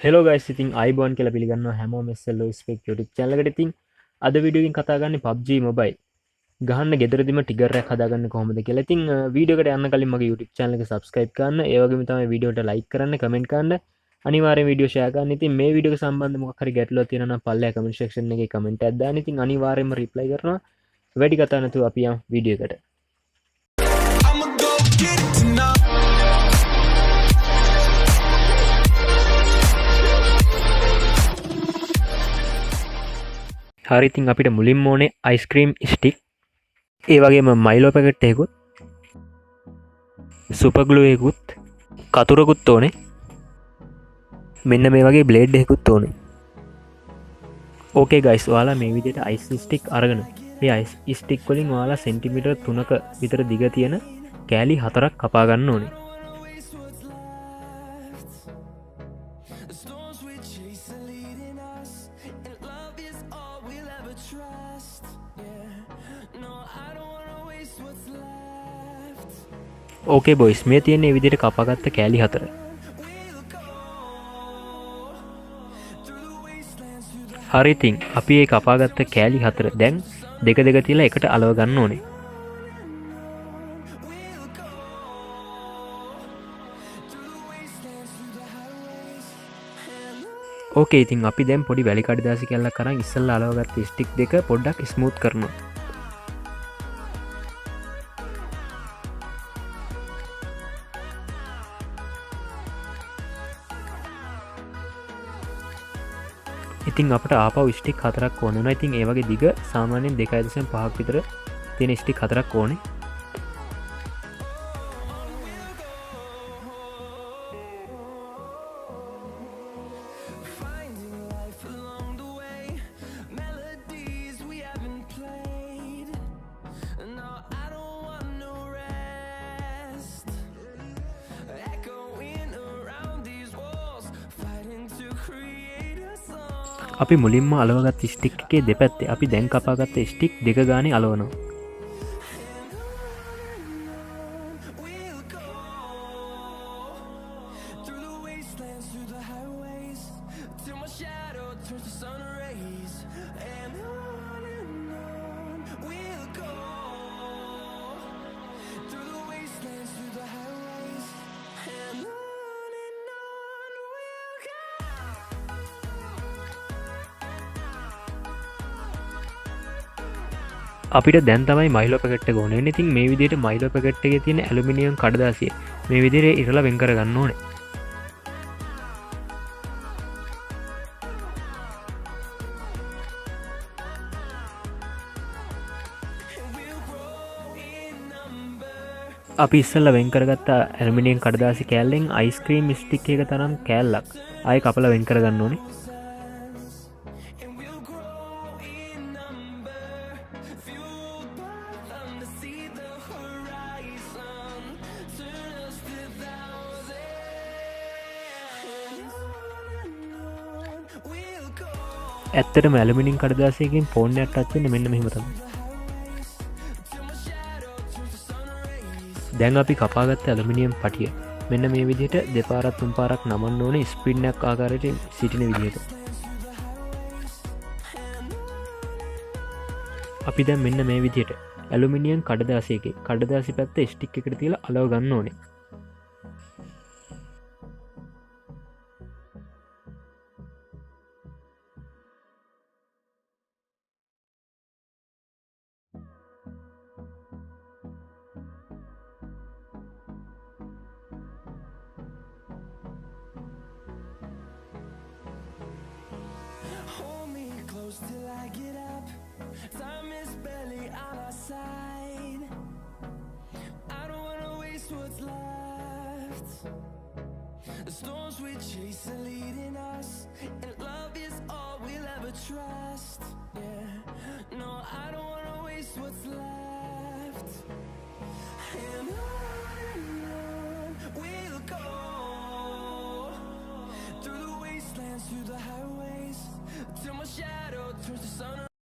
Hello guys, ඉතින් අයිබෝන් කියලා පිළිගන්නවා හැමෝම SLO ස්පෙක් YouTube channel එකට. ඉතින් අද වීඩියෝ එකකින් කතා කරන්නේ PUBG Mobile ගහන්න ගෙදරදිම ටිගර් එකක් හදාගන්න කොහොමද කියලා. ඉතින් වීඩියෝ එකට යන්න කලින් මගේ YouTube channel එක subscribe කරන්න, ඒ වගේම තමයි වීඩියෝ එකට like කරන්න, comment කරන්න, අනිවාර්යෙන් වීඩියෝ share කරන්න. ඉතින් මේ වීඩියෝ එක සම්බන්ධ මොකක් හරි ගැටලුවක් තියෙනවා නම් පල්ලෙහා comment section එකේ comment එකක් දාන්න. ඉතින් අනිවාර්යෙන්ම reply කරනවා. වැඩි කතා නැතුව අපි යමු වීඩියෝ එකට. හරි, ඉතින් අපිට මුලින්ම ඕනේ අයිස්ක්‍රීම් ස්ටික්, ඒ වගේම මයිලෝ පැකට් එකකුත්, සුපර් ග්ලූ එකකුත්, කතුරකුත් ඕනේ. මෙන්න මේ වගේ බ්ලේඩ් එකකුත් ඕනේ. ඕකේ ගයිස්, ඔයාලා මේ විදිහට අයිස් ස්ටික් අරගෙන මේ අයිස් ස්ටික් වලින් ඔයාලා සෙන්ටිමීටර් 3ක විතර දිග තියෙන කෑලි 4ක් කපා ගන්න ඕනේ. ඕකේ බොයිස්, මේ තියෙන්නේ මේ විදිහට කපාගත්ත කෑලි 4. හරි, ඉතින් අපි මේ කපාගත්ත කෑලි 4 දැන් දෙක තියලා එකට අලව ගන්න ඕනේ. ඕකේ, ඉතින් අපි දැන් පොඩි වැලි කඩදාසි කැල්ලක් අරන් ඉස්සෙල්ලා අලවගත්ත ස්ටික් දෙක පොඩ්ඩක් ස්මූත් කරනවා. ඉතින් අපට ආපහු ස්ටික් 4ක් ඕන වෙනවා. ඉතින් ඒ වගේ දිග සාමාන්‍යයෙන් 2.5ක් විතර තියෙන ස්ටික් 4ක් ඕනේ. අපි මුලින්ම අලවගත් ස්ටික් එකේ දෙපැත්තේ අපි දැන් කපාගත්ත ස්ටික් දෙක ගානේ අලවනවා. අපිට දැන් තමයි මයිලෝ පැකට් එක ඕනේ. ඉතින් මේ විදිහට මයිලෝ පැකට් එකේ තියෙන ඇලුමිනියම් කඩදාසිය මේ විදිහට ඉරලා වෙන් කර ගන්න ඕනේ. අපි ඉස්සෙල්ලා වෙන් කරගත්ත ඇලුමිනියම් කඩදාසි කෑල්ලෙන් අයිස්ක්‍රීම් ස්ටික් එක තරම් කෑල්ලක් ආයෙ කපලා වෙන් කර ගන්න ඕනේ. ඇත්තටම ඇලුමිනියම් කඩදාසියකින් ෆෝන් එකක් ටච් වෙන්නේ මෙන්න මෙහෙම තමයි. දැන් අපි කපාගත්ත ඇලුමිනියම් පටිය මෙන්න මේ විදිහට දෙපාරක් තුන් පාරක් නමන්න ඕනේ ස්පින් එකක් ආකාරයට සිටින විදිහට. අපි දැන් මෙන්න මේ විදිහට ඇලුමිනියම් කඩදාසියකේ කඩදාසි පැත්ත ස්ටික් එකට තියලා අලව ගන්න ඕනේ. Till I get up, time is barely on our side. I don't wanna waste what's left. The storms we chase are leading us, and love is all we'll ever trust. Yeah, no, I don't wanna waste what's left. And on we'll go, through the wastelands, through the highways, till my shadow turns to sun.